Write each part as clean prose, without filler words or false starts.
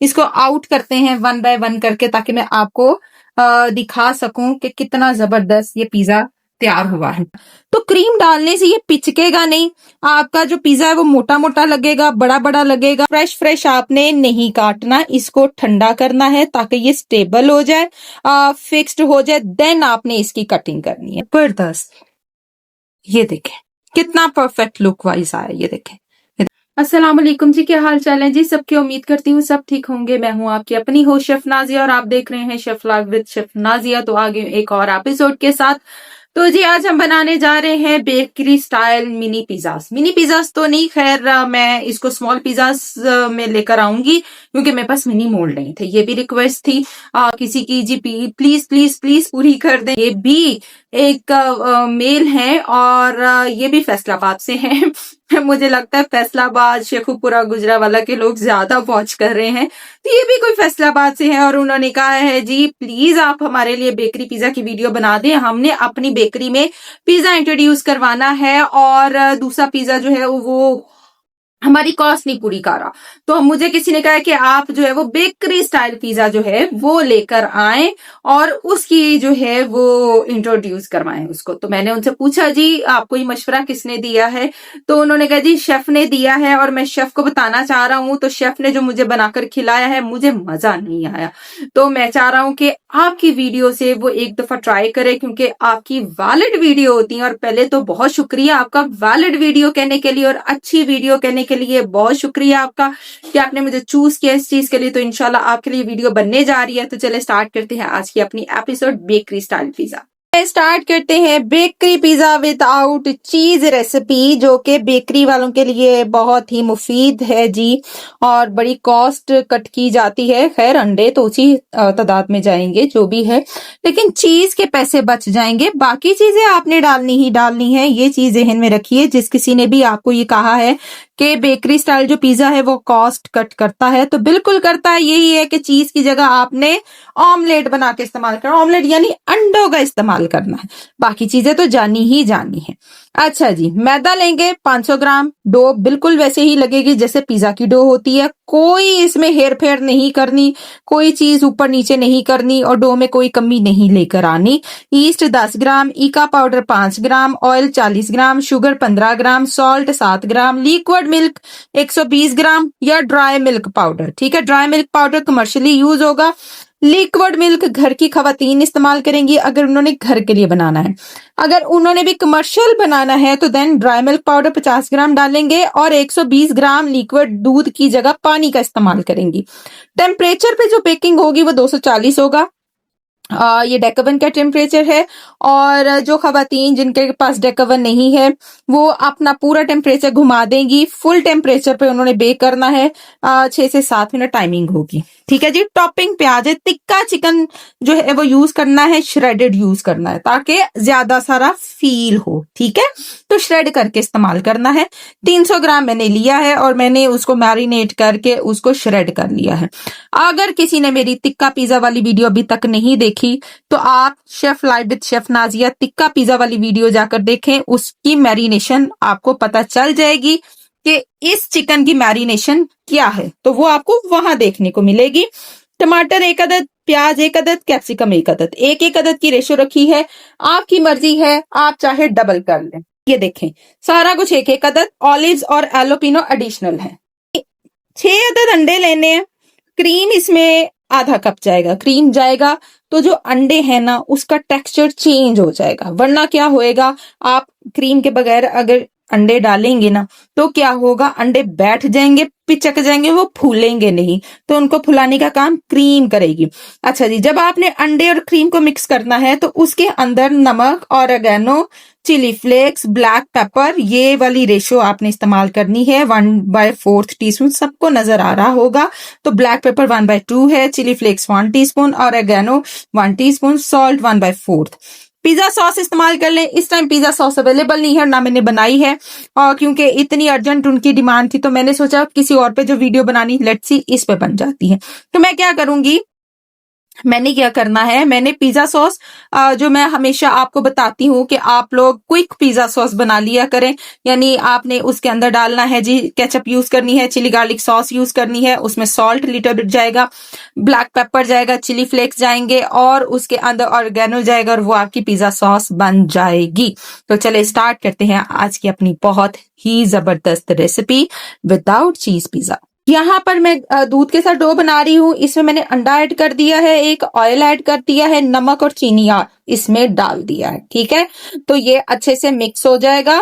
इसको आउट करते हैं वन बाय वन करके, ताकि मैं आपको दिखा सकूं कि कितना जबरदस्त ये पिज्जा तैयार हुआ है। तो क्रीम डालने से ये पिचकेगा नहीं, आपका जो पिज्जा है वो मोटा मोटा लगेगा, बड़ा बड़ा लगेगा। फ्रेश फ्रेश आपने नहीं काटना, इसको ठंडा करना है ताकि ये स्टेबल हो जाए, फिक्स्ड हो जाए, देन आपने इसकी कटिंग करनी है। जबरदस्त, ये देखें कितना परफेक्ट लुक वाइज आया, ये देखें। अस्सलाम वालेकुम जी, क्या हाल चाल है जी सबकी। उम्मीद करती हूँ सब ठीक होंगे। मैं हूँ आपकी अपनी होस्ट शेफ नाजिया और आप देख रहे हैं chef vlog with chef Nazia. तो आगे एक और एपिसोड के साथ। तो जी आज हम बनाने जा रहे हैं bakery style mini pizzas. Mini pizzas तो नहीं, खैर मैं इसको स्मॉल पिज्जास में लेकर आऊंगी क्योंकि मेरे पास मिनी मोल्ड नहीं थे। ये भी रिक्वेस्ट थी किसी की, जी प्लीज प्लीज प्लीज पूरी कर दें। ये भी एक मेल है और ये भी फैसलाबाद से हैं। मुझे लगता है फैसलाबाद, शेखुपुरा, गुजरावाला के लोग ज्यादा वॉच कर रहे हैं। तो ये भी कोई फैसलाबाद से है और उन्होंने कहा है जी प्लीज आप हमारे लिए बेकरी पिज्जा की वीडियो बना दें। हमने अपनी बेकरी में पिज्जा इंट्रोड्यूस करवाना है और दूसरा पिज्जा जो है वो हमारी कॉस्ट नहीं पूरी कर रहा। तो मुझे किसी ने कहा कि आप जो है वो बेकरी स्टाइल पिज्जा जो है वो लेकर आए और उसकी जो है वो इंट्रोड्यूस करवाएं उसको। तो मैंने उनसे पूछा जी आपको ये मशवरा किसने दिया है। तो उन्होंने कहा जी शेफ ने दिया है और मैं शेफ को बताना चाह रहा हूं। तो शेफ ने जो मुझे बनाकर खिलाया है मुझे मजा नहीं आया। तो मैं चाह रहा हूं कि आपकी वीडियो से वो एक दफा ट्राई करे क्योंकि आपकी वैलिड वीडियो होती है। और पहले तो बहुत शुक्रिया आपका वैलिड वीडियो कहने के लिए और अच्छी वीडियो कहने के लिए। बहुत शुक्रिया आपका कि आपने मुझे चूज किया इस चीज के लिए। तो इंशाल्लाह आपके लिए वीडियो बनने जा रही है। तो चले स्टार्ट करते हैं आज की अपनी episode bakery style pizza. Start करते हैं बेकरी पिज्जा विदाउट चीज रेसिपी, जो कि बेकरी वालों के लिए बहुत ही मुफीद है जी और बड़ी कॉस्ट कट की जाती है। खैर अंडे तो उसी तादाद में जाएंगे जो भी है, लेकिन चीज के पैसे बच जाएंगे। बाकी चीजें आपने डालनी ही डालनी है, ये चीज जहन में रखिए। जिस किसी ने भी आपको ये कहा है कि बेकरी स्टाइल जो पिज्जा है वो कॉस्ट कट करता है, तो बिल्कुल करता है। यही है कि चीज की जगह आपने ऑमलेट बना के इस्तेमाल करना, ऑमलेट यानी अंडों का इस्तेमाल करना है। बाकी चीजें तो जानी ही जानी है। अच्छा जी, मैदा लेंगे 500 ग्राम। डो बिल्कुल वैसे ही लगेगी जैसे पिज्जा की डो होती है, कोई इसमें हेर फेर नहीं करनी, कोई चीज ऊपर नीचे नहीं करनी और डो में कोई कमी नहीं लेकर आनी। ईस्ट 10 ग्राम, ईका पाउडर 5 ग्राम, ऑयल 40 ग्राम, शुगर 15 ग्राम, सॉल्ट 7 ग्राम, लिक्विड मिल्क 120 ग्राम या ड्राई मिल्क पाउडर। ठीक है, dry milk powder commercially use होगा। लिक्विड मिल्क घर की खवातीन इस्तेमाल करेंगी अगर उन्होंने घर के लिए बनाना है। अगर उन्होंने भी कमर्शियल बनाना है तो देन ड्राई मिल्क पाउडर 50 ग्राम डालेंगे और 120 ग्राम लिक्विड दूध की जगह पानी का इस्तेमाल करेंगी। टेम्परेचर पे जो बेकिंग होगी वो 240 होगा। ये डेकावन का टेम्परेचर है और जो खवातीन जिनके पास डेकावन नहीं है वो अपना पूरा टेम्परेचर घुमा देंगी। फुल टेम्परेचर पे उन्होंने बेक करना है। 6 से 7 मिनट टाइमिंग होगी। ठीक है जी। टॉपिंग प्याज है, टिक्का चिकन जो है वो यूज करना है, श्रेडेड यूज करना है ताकि ज्यादा सारा फील हो। ठीक है, तो श्रेड करके इस्तेमाल करना है। 300 ग्राम मैंने लिया है और मैंने उसको मैरिनेट करके उसको श्रेड कर लिया है। अगर किसी ने मेरी टिक्का पिज्जा वाली वीडियो अभी तक नहीं देखी तो आप chef live with chef Nazia tikka pizza वाली वीडियो जाकर देखें, उसकी मैरिनेशन आपको पता चल जाएगी कि इस चिकन की मैरिनेशन क्या है, तो वो आपको वहां देखने को मिलेगी। टमाटर 1 अदद, प्याज 1 अदद, कैप्सिकम 1 अदद, 1-1 अदद की रेशो रखी है। आपकी मर्जी है, आप चाहे डबल कर लें। ये देखें सारा कुछ 1-1 अदद। ऑलिव्स और एलोपिनो एडिशनल है। 6 अदद अंडे लेने हैं। क्रीम इसमें आधा कप जाएगा। क्रीम जाएगा तो जो अंडे हैं ना उसका टेक्सचर चेंज हो जाएगा, वरना क्या होएगा, आप क्रीम के बगैर अगर अंडे डालेंगे ना तो क्या होगा, अंडे बैठ जाएंगे, पिचक जाएंगे, वो फूलेंगे नहीं। तो उनको फुलाने का काम क्रीम करेगी। अच्छा जी, जब आपने अंडे और क्रीम को मिक्स करना है तो उसके अंदर नमक, oregano, chilli flakes, black pepper, ये वाली रेशो आपने इस्तेमाल करनी है। 1/4 टीस्पून, सबको नजर आ रहा होगा। तो ब्लैक पेपर 1/2 है, chilli flakes 1 teaspoon, oregano 1 teaspoon, salt 1/4। Pizza sauce इस्तेमाल कर लें। इस टाइम पिज्जा सॉस अवेलेबल नहीं है, ना मैंने बनाई है और क्योंकि इतनी अर्जेंट उनकी डिमांड थी तो मैंने सोचा किसी और पे जो वीडियो बनानी लेट्स सी इस पे बन जाती है। तो मैं क्या करूंगी, मैंने क्या करना है, मैंने पिज्जा सॉस जो मैं हमेशा आपको बताती हूँ कि आप लोग क्विक पिज्जा सॉस बना लिया करें। यानी आपने उसके अंदर डालना है जी, केचप यूज करनी है, चिली गार्लिक सॉस यूज करनी है, उसमें सॉल्ट लिटिल बिट जाएगा, ब्लैक पेपर जाएगा, चिली फ्लेक्स जाएंगे और उसके अंदर ऑर्गेनो जाएगा और वो आपकी पिज्जा सॉस बन जाएगी। तो चले स्टार्ट करते हैं आज की अपनी बहुत ही जबरदस्त रेसिपी विदाउट चीज पिज्जा। यहाँ पर मैं दूध के साथ डो बना रही हूँ। इसमें मैंने अंडा ऐड कर दिया है, एक ऑयल ऐड कर दिया है, नमक और चीनी इसमें डाल दिया है। ठीक है, तो ये अच्छे से मिक्स हो जाएगा।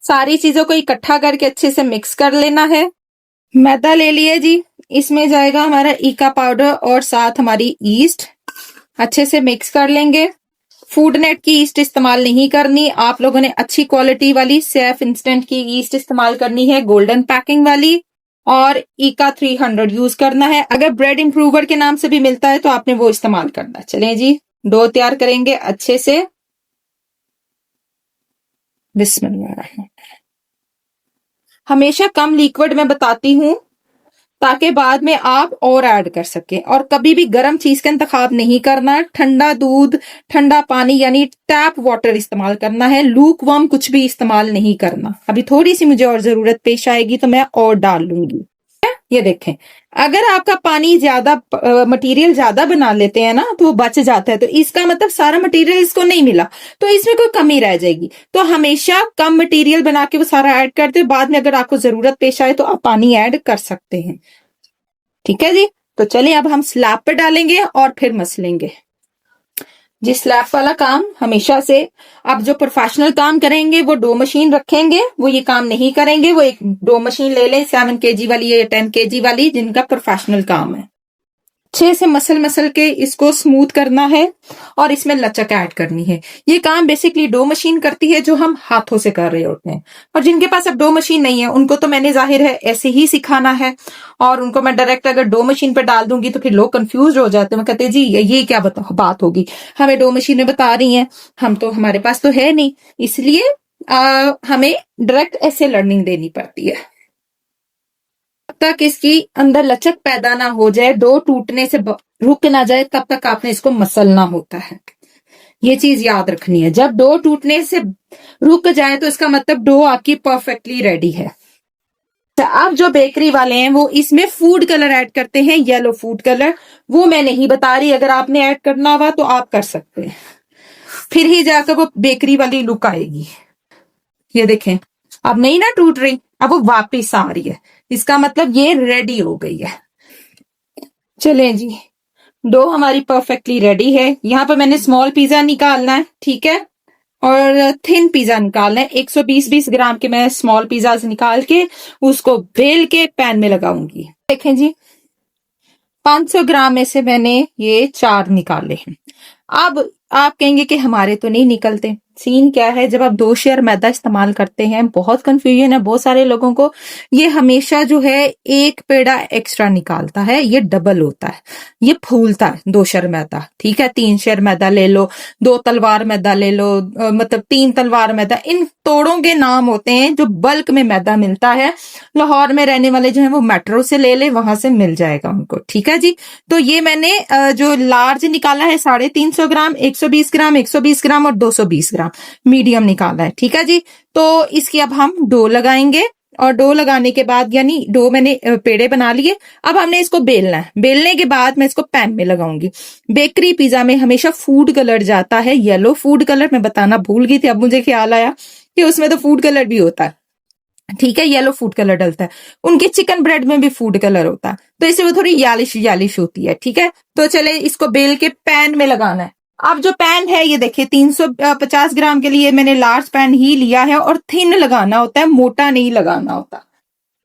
सारी चीजों को इकट्ठा करके अच्छे से मिक्स कर लेना है। मैदा ले लिए जी, इसमें जाएगा हमारा ईका पाउडर और साथ हमारी ईस्ट। अच्छे से मिक्स कर लेंगे। फूड नेट की ईस्ट इस्तेमाल नहीं करनी, आप लोगों ने अच्छी क्वालिटी वाली सेफ इंस्टेंट की ईस्ट इस्तेमाल करनी है, गोल्डन पैकिंग वाली। और ईका 300 यूज करना है। अगर ब्रेड इंप्रूवर के नाम से भी मिलता है तो आपने वो इस्तेमाल करना है। चलें जी, डो तैयार करेंगे अच्छे से। बिस्मिल्लाह। हमेशा कम लिक्विड में बताती हूँ ताकि बाद में आप और ऐड कर सकें। और कभी भी गर्म चीज का इंतखाब नहीं करना, ठंडा दूध, ठंडा पानी यानी टैप वाटर इस्तेमाल करना है। लूक वार्म कुछ भी इस्तेमाल नहीं करना। अभी थोड़ी सी मुझे और जरूरत पेश आएगी तो मैं और डाल लूंगी। ये देखें, अगर आपका पानी ज्यादा मटेरियल ज्यादा बना लेते हैं ना तो वो बच जाता है, तो इसका मतलब सारा मटेरियल इसको नहीं मिला, तो इसमें कोई कमी रह जाएगी। तो हमेशा कम मटेरियल बना के वो सारा ऐड करते, बाद में अगर आपको जरूरत पेश आए तो आप पानी ऐड कर सकते हैं। ठीक है जी, तो चलिए अब हम स्लैब पे डालेंगे और फिर मसलेंगे। जी, स्लैब वाला काम हमेशा से, अब जो प्रोफेशनल काम करेंगे वो डो मशीन रखेंगे, वो ये काम नहीं करेंगे। वो एक डो मशीन ले लें 7 kg वाली या 10 kg वाली, जिनका प्रोफेशनल काम है। अच्छे से मसल मसल के इसको स्मूथ करना है और इसमें लचक ऐड करनी है। ये काम बेसिकली डो मशीन करती है जो हम हाथों से कर रहे होते हैं। और जिनके पास अब डो मशीन नहीं है उनको तो मैंने जाहिर है ऐसे ही सिखाना है, और उनको मैं डायरेक्ट अगर डो मशीन पर डाल दूंगी तो फिर लोग कंफ्यूज हो जाते हैं। कहते हैं जी ये क्या बात होगी, हमें डो मशीनें बता रही हैं, हम तो हमारे पास तो है नहीं, इसलिए हमें डायरेक्ट ऐसे लर्निंग देनी पड़ती है। तक इसकी अंदर लचक पैदा ना हो जाए, डो टूटने से रुक ना जाए, तब तक आपने इसको मसलना होता है। ये चीज याद रखनी है। जब डो टूटने से रुक जाए तो इसका मतलब डो आपकी परफेक्टली रेडी है। अब जो बेकरी वाले हैं वो इसमें फूड कलर ऐड करते हैं, येलो फूड कलर। वो मैं नहीं बता रही, अगर आपने ऐड करना हुआ तो आप कर सकते हैं, फिर ही जाकर वो बेकरी वाली लुक आएगी। ये देखें, अब नहीं ना टूट रही, अब वो वापस आ रही है, इसका मतलब ये रेडी हो गई है। चलें जी, डो हमारी परफेक्टली रेडी है। यहाँ पर मैंने स्मॉल पिज्जा निकालना है, ठीक है, और थिन पिज्जा निकालना है। 120 ग्राम के मैं स्मॉल पिज्जा निकाल के उसको बेल के पैन में लगाऊंगी। देखें जी, 500 ग्राम में से मैंने ये 4 निकाले हैं। अब आप कहेंगे कि हमारे तो नहीं निकलते। सीन क्या है, जब आप 2 शेयर मैदा इस्तेमाल करते हैं, बहुत कंफ्यूजन है बहुत सारे लोगों को। ये हमेशा जो है एक पेड़ा एक्स्ट्रा निकालता है, ये डबल होता है, ये फूलता है 2 शेयर मैदा। ठीक है, 3 शेयर मैदा ले लो, 2 तलवार मैदा ले लो, मतलब 3 तलवार मैदा, इन तोड़ों के नाम होते हैं जो बल्क में मैदा मिलता है। लाहौर में रहने वाले जो है वो मेट्रो से ले ले, वहां से मिल जाएगा उनको। ठीक है जी, तो ये मैंने जो लार्ज निकाला है 350 ग्राम, 120 ग्राम, 120 ग्राम और 220 ग्राम मीडियम निकाला है। ठीक है जी, तो इसकी अब हम डो लगाएंगे, और डो लगाने के बाद, यानी डो मैंने पेड़े बना लिए, अब हमने इसको बेलना है। बेलने के बाद मैं इसको पैन में लगाऊंगी। बेकरी पिज्जा में हमेशा फूड कलर जाता है, येलो फूड कलर, मैं बताना भूल गई थी, अब मुझे ख्याल आया कि उसमें तो फूड कलर भी होता है। ठीक है, येलो फूड कलर डलता है। उनके चिकन ब्रेड में भी फूड कलर होता है, तो इससे वो थोड़ी यालिश यालिश होती है। ठीक है, तो चले इसको बेल के पैन में लगाना है। अब जो पैन है ये देखिए, 350 ग्राम के लिए मैंने लार्ज पैन ही लिया है, और थिन लगाना होता है, मोटा नहीं लगाना होता।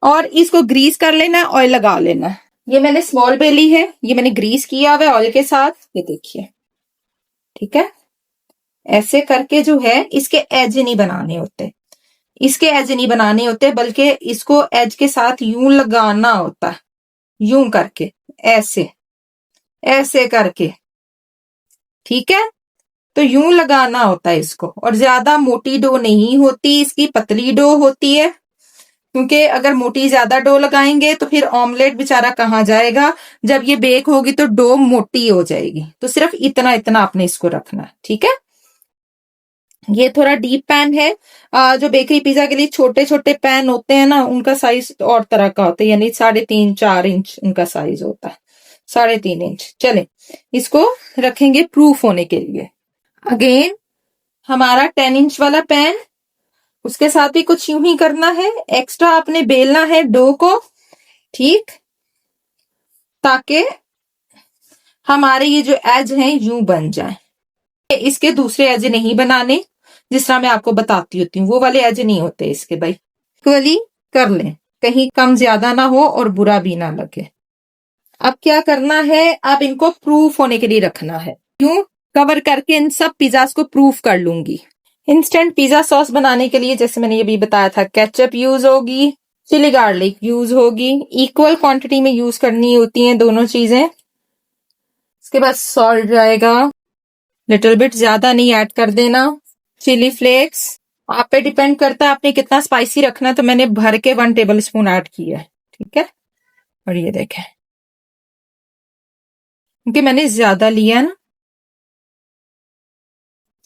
और इसको ग्रीस कर लेना है, ऑयल लगा लेना है। ये मैंने स्मॉल बेली है, ये मैंने ग्रीस किया हुआ है ऑयल के साथ, ये देखिए। ठीक है, ऐसे करके जो है इसके एज नहीं बनाने होते, इसके एज नहीं बनाने होते, बल्कि इसको एज के साथ यूं लगाना होता है, यूं करके, ऐसे ऐसे करके। ठीक है, तो यूं लगाना होता है इसको, और ज्यादा मोटी डो नहीं होती इसकी, पतली डो होती है। क्योंकि अगर मोटी ज्यादा डो लगाएंगे तो फिर ऑमलेट बेचारा कहाँ जाएगा, जब ये बेक होगी तो डो मोटी हो जाएगी। तो सिर्फ इतना इतना आपने इसको रखना है, ठीक है। ये थोड़ा डीप पैन है। जो बेकरी पिज्जा के लिए छोटे छोटे पैन होते हैं ना, उनका साइज और तरह का होता है, यानी 3.5-4 इंच उनका साइज होता है, 3.5 इंच। चले इसको रखेंगे प्रूफ होने के लिए। अगेन हमारा 10 इंच वाला पैन, उसके साथ भी कुछ यूं ही करना है। एक्स्ट्रा आपने बेलना है डो को, ठीक, ताकि हमारे ये जो एज हैं यूं बन जाए। इसके दूसरे एज नहीं बनाने, जिस तरह मैं आपको बताती होती हूँ, वो वाले एज नहीं होते इसके भाई। इक्वली कर लें, कहीं कम ज्यादा ना हो और बुरा भी ना लगे। अब क्या करना है, अब इनको प्रूफ होने के लिए रखना है। क्यों? कवर करके इन सब पिज्जा को प्रूफ कर लूंगी। इंस्टेंट पिज्जा सॉस बनाने के लिए जैसे मैंने ये भी बताया था, केचप यूज होगी, चिली गार्लिक यूज होगी, इक्वल क्वांटिटी में यूज करनी होती हैं दोनों चीजें। इसके बाद सॉल्ट जाएगा, लिटिल बिट, ज्यादा नहीं ऐड कर देना। चिली फ्लेक्स आप पे डिपेंड करता है आपने कितना स्पाइसी रखना है, तो मैंने भर के 1 टेबल स्पून ऐड किया है, ठीक है। और ये देखें, क्योंकि मैंने ज्यादा लिया ना।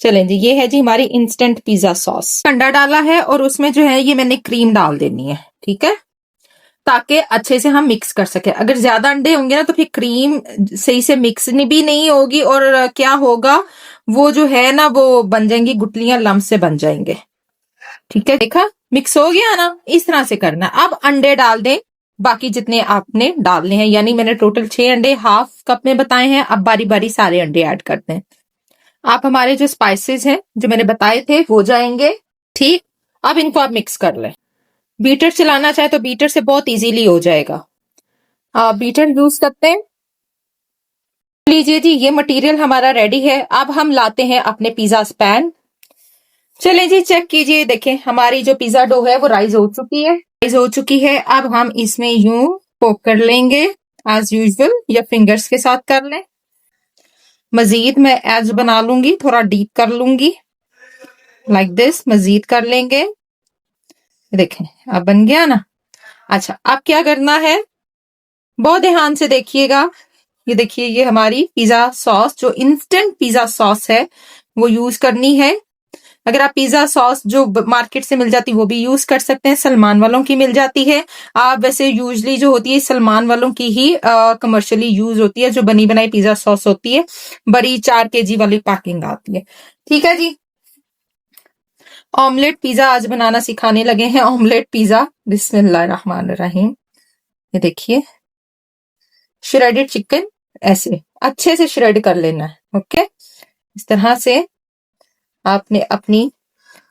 चलें जी, ये है जी हमारी इंस्टेंट पिज्जा सॉस। अंडा डाला है और उसमें जो है ये मैंने क्रीम डाल देनी है, ठीक है, ताकि अच्छे से हम मिक्स कर सके। अगर ज्यादा अंडे होंगे ना तो फिर क्रीम सही से मिक्स भी नहीं होगी, और क्या होगा, वो जो है ना वो बन जाएंगी गुटलियां, लम्प से बन जाएंगे, ठीक है। देखा, मिक्स हो गया ना, इस तरह से करना। अब अंडे डाल दें, बाकी जितने आपने डालने हैं, यानी मैंने टोटल 6 अंडे हाफ कप में बताए हैं। अब बारी बारी सारे अंडे ऐड करते हैं। आप हमारे जो स्पाइसेस हैं जो मैंने बताए थे वो जाएंगे, ठीक। अब इनको आप मिक्स कर लें। बीटर चलाना चाहे तो बीटर से बहुत इजीली हो जाएगा। आप बीटर यूज करते हैं। लीजिए जी, ये मटेरियल हमारा रेडी है। अब हम लाते हैं अपने पिज्जा पैन। चले जी, चेक कीजिए, देखें हमारी जो पिज्जा डो है वो राइज हो चुकी है, अब हम इसमें यूं पोक कर लेंगे एज यूजुअल, या फिंगर्स के साथ कर लें। मजीद मैं एज बना लूंगी, थोड़ा डीप कर लूंगी, लाइक दिस, मजीद कर लेंगे। देखें अब बन गया ना। अच्छा, अब क्या करना है, बहुत ध्यान से देखिएगा। ये देखिए, ये हमारी पिज्जा सॉस, जो इंस्टेंट पिज्जा सॉस है, वो यूज करनी है। अगर आप पिज्जा सॉस जो मार्केट से मिल जाती है वो भी यूज कर सकते हैं, सलमान वालों की मिल जाती है। आप वैसे यूजली जो होती है सलमान वालों की ही कमर्शियली यूज होती है, जो बनी बनाई पिज्जा सॉस होती है, बड़ी 4 kg वाली पैकिंग आती है, ठीक है जी। ऑमलेट पिज्जा आज बनाना सिखाने लगे हैं, ऑमलेट पिज्जा। बिस्मिल्लाहिर्रहमानिर्रहीम। ये देखिए, श्रेडेड चिकन ऐसे अच्छे से श्रेड कर लेना है, ओके। इस तरह से आपने अपनी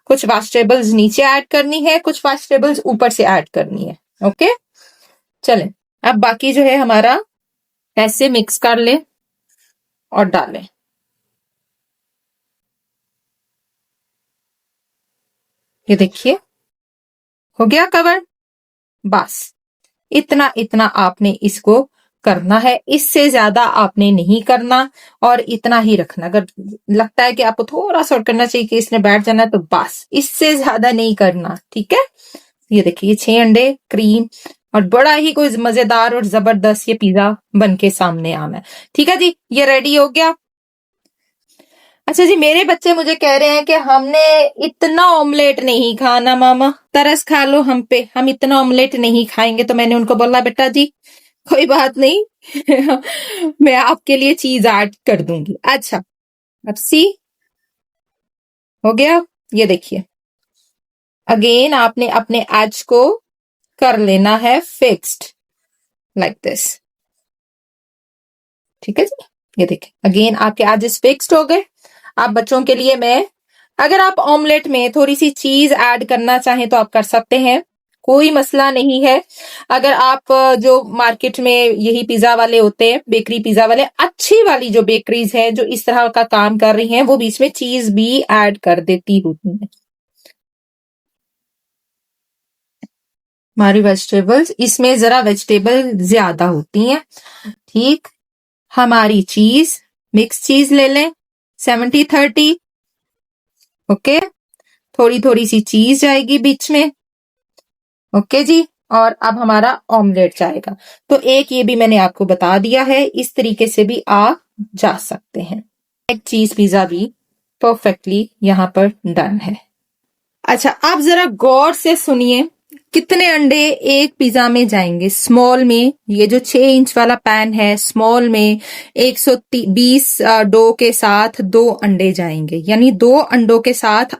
कुछ वेजिटेबल्स नीचे ऐड करनी है, कुछ वेजिटेबल्स ऊपर से ऐड करनी है, ओके। चलें, अब बाकी जो है हमारा ऐसे मिक्स कर ले और डालें। ये देखिए, हो गया कवर। बस इतना इतना आपने इसको करना है, इससे ज्यादा आपने नहीं करना, और इतना ही रखना। अगर लगता है कि आपको थोड़ा सा करना चाहिए कि इसने बैठ जाना, तो बस इससे ज्यादा नहीं करना, ठीक है। ये देखिए, 6 अंडे, क्रीम, और बड़ा ही कोई मजेदार और जबरदस्त ये पिज्जा बन के सामने आना है, ठीक है जी। ये रेडी हो गया। अच्छा जी, मेरे बच्चे मुझे कह रहे हैं कि हमने इतना ऑमलेट नहीं खाना मामा, तरस खा लो हम पे, हम इतना ऑमलेट नहीं खाएंगे। तो मैंने उनको बोला, बेटा जी कोई बात नहीं मैं आपके लिए चीज ऐड कर दूंगी। अच्छा, अब सी हो गया। ये देखिए, अगेन आपने अपने एज को कर लेना है फिक्स्ड, लाइक दिस, ठीक है जी। ये देखिए, अगेन आपके एजेस फिक्स्ड हो गए। आप बच्चों के लिए मैं, अगर आप ऑमलेट में थोड़ी सी चीज ऐड करना चाहें तो आप कर सकते हैं, कोई मसला नहीं है। अगर आप जो मार्केट में यही पिज्जा वाले होते हैं, बेकरी पिज्जा वाले, अच्छी वाली जो बेकरीज हैं जो इस तरह का काम कर रही हैं, वो बीच में चीज भी ऐड कर देती होती है। हमारी वेजिटेबल्स, इसमें जरा वेजिटेबल ज्यादा होती हैं, ठीक। हमारी चीज, मिक्स चीज ले लें, 70-30, ओके। थोड़ी थोड़ी सी चीज जाएगी बीच में, ओके जी। और अब हमारा ऑमलेट जाएगा। तो एक ये भी मैंने आपको बता दिया है, इस तरीके से भी आप जा सकते हैं। एक चीज पिज्जा भी परफेक्टली यहाँ पर डन है। अच्छा, आप जरा गौर से सुनिए, कितने अंडे एक पिज्जा में जाएंगे। स्मॉल में ये जो 6 इंच वाला पैन है, स्मॉल में 120 डो के साथ 2 अंडे जाएंगे, यानी 2 अंडों के साथ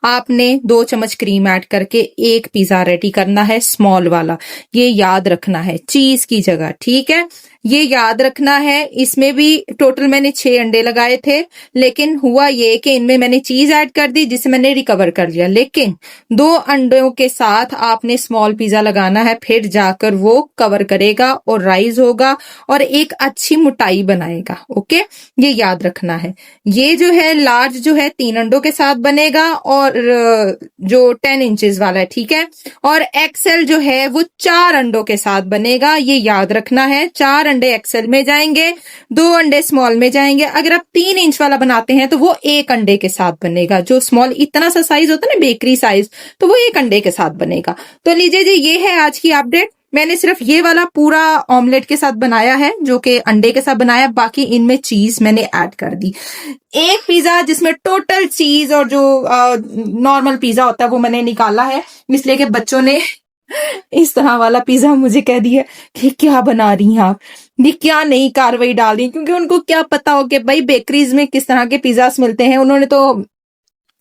आपने 2 चम्मच क्रीम ऐड करके एक पिज्जा रेडी करना है, स्मॉल वाला। ये याद रखना है चीज की जगह, ठीक है, ये याद रखना है। इसमें भी टोटल मैंने 6 अंडे लगाए थे, लेकिन हुआ ये कि इनमें मैंने चीज ऐड कर दी जिसे मैंने रिकवर कर लिया। लेकिन 2 अंडों के साथ आपने स्मॉल पिज्जा लगाना है, फिर जाकर वो कवर करेगा और राइज होगा और एक अच्छी मोटाई बनाएगा। ओके, ये याद रखना है। ये जो है लार्ज जो है 3 अंडों के साथ बनेगा और जो 10 इंचेस वाला है, ठीक है, और एक्सेल जो है वो 4 अंडों के साथ बनेगा। ये याद रखना है, 4 अंडे एक्सेल में जाएंगे, 2 अंडे स्मॉल में जाएंगे। अगर आप 3 इंच वाला बनाते हैं तो वो 1 अंडे के साथ बनेगा। जो स्मॉल इतना सा साइज होता है ना, बेकरी साइज, तो वो 1 अंडे के साथ बनेगा। तो लीजिए जी, ये है आज की अपडेट। मैंने सिर्फ ये वाला पूरा ऑमलेट के साथ बनाया है, जो कि अंडे के साथ बनाया, बाकी इनमें चीज मैंने ऐड कर दी। एक पिज्जा जिसमें टोटल चीज और जो नॉर्मल पिज्जा होता है वो मैंने निकाला है, इसलिए कि बच्चों ने इस तरह वाला पिज्जा मुझे कह दिया कि क्या बना रही हैं आप, ये क्या नई कार्रवाई डाल रही, क्योंकि उनको क्या पता हो कि भाई बेकरीज में किस तरह के पिज्जास मिलते हैं। उन्होंने तो,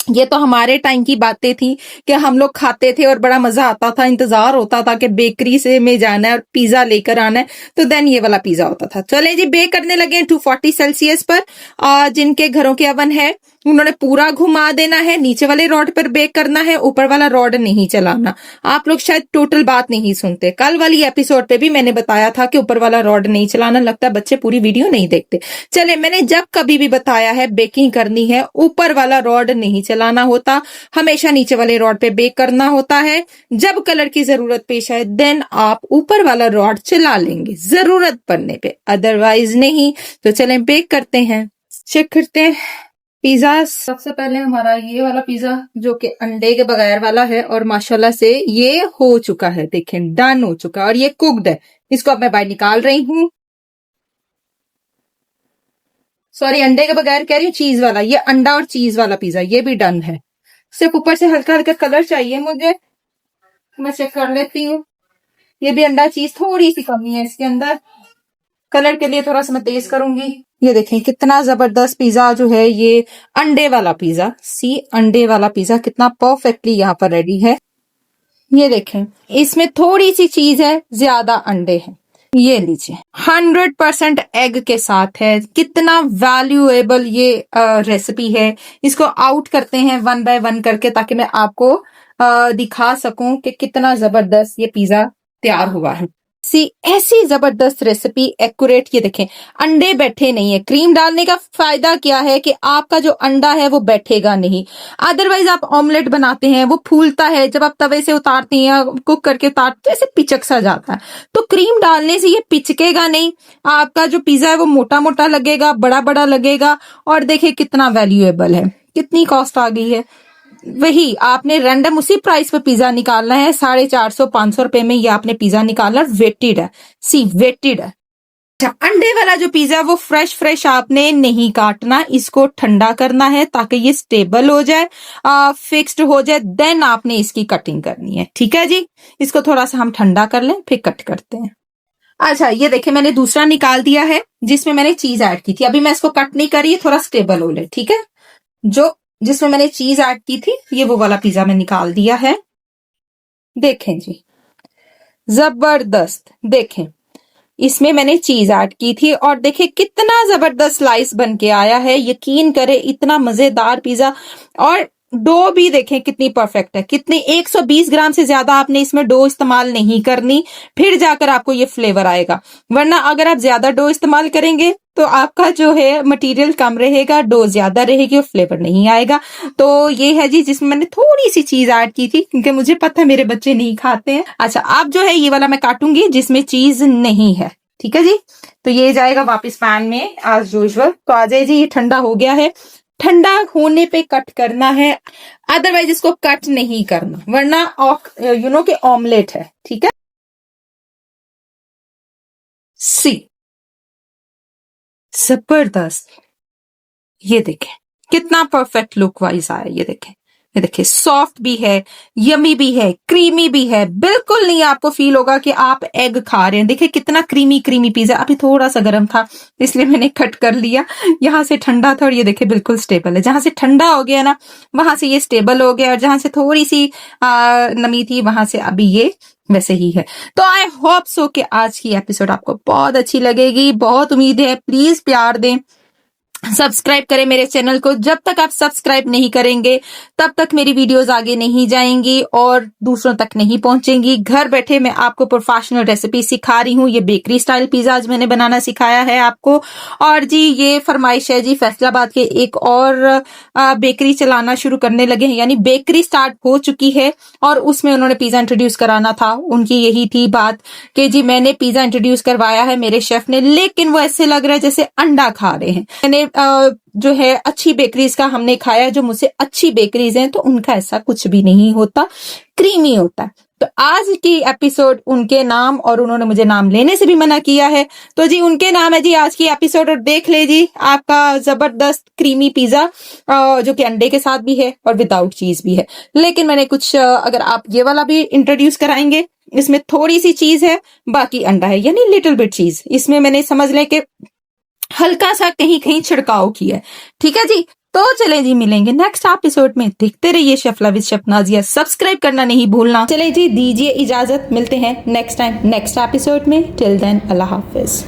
ये तो हमारे टाइम की बातें थी कि हम लोग खाते थे और बड़ा मजा आता था, इंतजार होता था कि बेकरी से में जाना है और पिज्जा लेकर आना है, तो देन ये वाला पिज्जा होता था। चले जी, बेक करने लगे 240 सेल्सियस पर। जिनके घरों के ओवन है उन्होंने पूरा घुमा देना है, नीचे वाले रॉड पर बेक करना है, ऊपर वाला रॉड नहीं चलाना। आप लोग शायद टोटल बात नहीं सुनते। कल वाली एपिसोड पे भी मैंने बताया था कि ऊपर वाला रॉड नहीं चलाना, लगता है बच्चे पूरी वीडियो नहीं देखते। चले, मैंने जब कभी भी बताया है बेकिंग करनी है, ऊपर वाला रॉड नहीं चलाना होता, हमेशा नीचे वाले रॉड पे बेक करना होता है। जब कलर की जरूरत पेश आए देन आप ऊपर वाला रॉड चला लेंगे जरूरत पड़ने पे, अदरवाइज नहीं। तो चलें बेक करते हैं, चेक करते हैं पिज्जा। सबसे पहले हमारा ये वाला पिज्जा जो कि अंडे के बगैर वाला है, और माशाल्लाह से ये हो चुका है, देखें डन हो चुका है और ये कुक्ड है। इसको अब मैं बाहर निकाल रही हूँ। सॉरी, अंडे के बगैर कह रही हूँ, चीज वाला। ये अंडा और चीज वाला पिज्जा ये भी डन है। सिर्फ ऊपर से हल्का हल्का कलर चाहिए मुझे, मैं चेक कर लेती हूँ। ये भी अंडा चीज, थोड़ी सी कमी है इसके अंदर, कलर के लिए थोड़ा सा मैं तेज करूंगी। ये देखें कितना जबरदस्त पिज्जा जो है, ये अंडे वाला पिज्जा, सी अंडे वाला पिज्जा कितना परफेक्टली यहाँ पर रेडी है। ये देखें, इसमें थोड़ी सी चीज है, ज्यादा अंडे हैं। ये लीजिए, 100% एग के साथ है। कितना वैल्यूएबल ये रेसिपी है। इसको आउट करते हैं 1 बाय 1 करके, ताकि मैं आपको दिखा सकूं कि कितना जबरदस्त ये पिज्जा तैयार हुआ है। ऐसी जबरदस्त रेसिपी एक्यूरेट। ये देखें, अंडे बैठे नहीं है। क्रीम डालने का फायदा क्या है कि आपका जो अंडा है वो बैठेगा नहीं। अदरवाइज आप ऑमलेट बनाते हैं, वो फूलता है, जब आप तवे से उतारते हैं, कुक करके उतारते हैं, ऐसे पिचक सा जाता है। तो क्रीम डालने से ये पिचकेगा नहीं, आपका जो पिज्जा है वो मोटा मोटा लगेगा, बड़ा बड़ा लगेगा। और देखिए कितना वैल्यूएबल है, कितनी कॉस्ट आ गई है। वही आपने रैंडम उसी प्राइस पे पिज्जा निकालना है, 450-500 रुपए में ये आपने पिज्जा निकालना, वेटेड है, सी वेटेड है। अच्छा, अंडे वाला जो पिज्जा वो फ्रेश आपने नहीं काटना, इसको ठंडा करना है ताकि ये स्टेबल हो जाए, फिक्स्ड हो जाए, देन आपने इसकी कटिंग करनी है। ठीक है जी, इसको थोड़ा सा हम ठंडा कर लें फिर कट करते हैं। अच्छा, ये देखिए मैंने दूसरा निकाल दिया है जिसमें मैंने चीज ऐड की थी। अभी मैं इसको कट नहीं कर रही, थोड़ा स्टेबल हो ले, ठीक है। जो जिसमें मैंने चीज ऐड की थी, ये वो वाला पिज्जा मैं निकाल दिया है। देखें जी, जबरदस्त। देखें, इसमें मैंने चीज ऐड की थी और देखें कितना जबरदस्त स्लाइस बन के आया है। यकीन करें, इतना मजेदार पिज्जा। और डो भी देखें कितनी परफेक्ट है, कितनी 120 ग्राम से ज्यादा आपने इसमें डो इस्तेमाल नहीं करनी, फिर जाकर आपको ये फ्लेवर आएगा। वरना अगर आप ज्यादा डो इस्तेमाल करेंगे तो आपका जो है मटेरियल कम रहेगा, डो ज्यादा रहेगी और फ्लेवर नहीं आएगा। तो ये है जी जिसमें मैंने थोड़ी सी चीज ऐड की थी, क्योंकि मुझे पता है मेरे बच्चे नहीं खाते हैं। अच्छा, अब जो है ये वाला मैं काटूंगी जिसमें चीज नहीं है। ठीक है जी, तो ये जाएगा वापस पैन में एज यूजुअल। तो आ जाए जी, ये ठंडा हो गया है। ठंडा होने पे कट करना है, अदरवाइज इसको कट नहीं करना, वरना यू नो कि ऑमलेट है। ठीक है, सी जबरदस्त। ये देखें कितना परफेक्ट लुक वाइज आया। ये देखिए सॉफ्ट भी है, यमी भी है, क्रीमी भी है। बिल्कुल नहीं आपको फील होगा कि आप एग खा रहे हैं। देखिए कितना क्रीमी क्रीमी पिज्जा। अभी थोड़ा सा गर्म था इसलिए मैंने कट कर लिया, यहां से ठंडा था और ये देखिए बिल्कुल स्टेबल है। जहां से ठंडा हो गया ना वहां से ये स्टेबल हो गया, और जहां से थोड़ी सी नमी थी वहां से अभी ये वैसे ही है। तो आई होप सो कि आज की एपिसोड आपको बहुत अच्छी लगेगी, बहुत उम्मीद है। प्लीज प्यार दें, सब्सक्राइब करें मेरे चैनल को। जब तक आप सब्सक्राइब नहीं करेंगे तब तक मेरी वीडियोस आगे नहीं जाएंगी और दूसरों तक नहीं पहुंचेंगी। घर बैठे मैं आपको प्रोफेशनल रेसिपी सिखा रही हूँ। ये बेकरी स्टाइल पिज्जा आज मैंने बनाना सिखाया है आपको। और जी ये फरमाइश है जी, फैसलाबाद के एक और बेकरी चलाना शुरू करने लगे हैं, यानी बेकरी स्टार्ट हो चुकी है और उसमें उन्होंने पिज्जा इंट्रोड्यूस कराना था। उनकी यही थी बात कि जी मैंने पिज्जा इंट्रोड्यूस करवाया है मेरे शेफ ने, लेकिन वो ऐसे लग रहा है जैसे अंडा खा रहे हैं। मैंने जो है अच्छी बेकरीज का हमने खाया, जो मुझसे अच्छी बेकरीज हैं, तो उनका ऐसा कुछ भी नहीं होता, क्रीमी होता है। तो आज की एपिसोड उनके नाम, और उन्होंने मुझे नाम लेने से भी मना किया है, तो जी उनके नाम है जी आज की एपिसोड। और देख ले जी आपका जबरदस्त क्रीमी पिज्जा, जो कि अंडे के साथ भी है और विदाउट चीज भी है। लेकिन मैंने कुछ अगर आप ये वाला भी इंट्रोड्यूस कराएंगे, इसमें थोड़ी सी चीज है बाकी अंडा है, यानी लिटिल बिट चीज। इसमें मैंने समझ लें कि हल्का सा कहीं कहीं छिड़काव किया है। ठीक है जी, तो चले जी मिलेंगे नेक्स्ट एपिसोड में। देखते रहिए chef love with chef Nazia, subscribe करना नहीं भूलना। चले जी दीजिए इजाजत, मिलते हैं नेक्स्ट टाइम नेक्स्ट एपिसोड में। टिल देन अल्लाह हाफिज।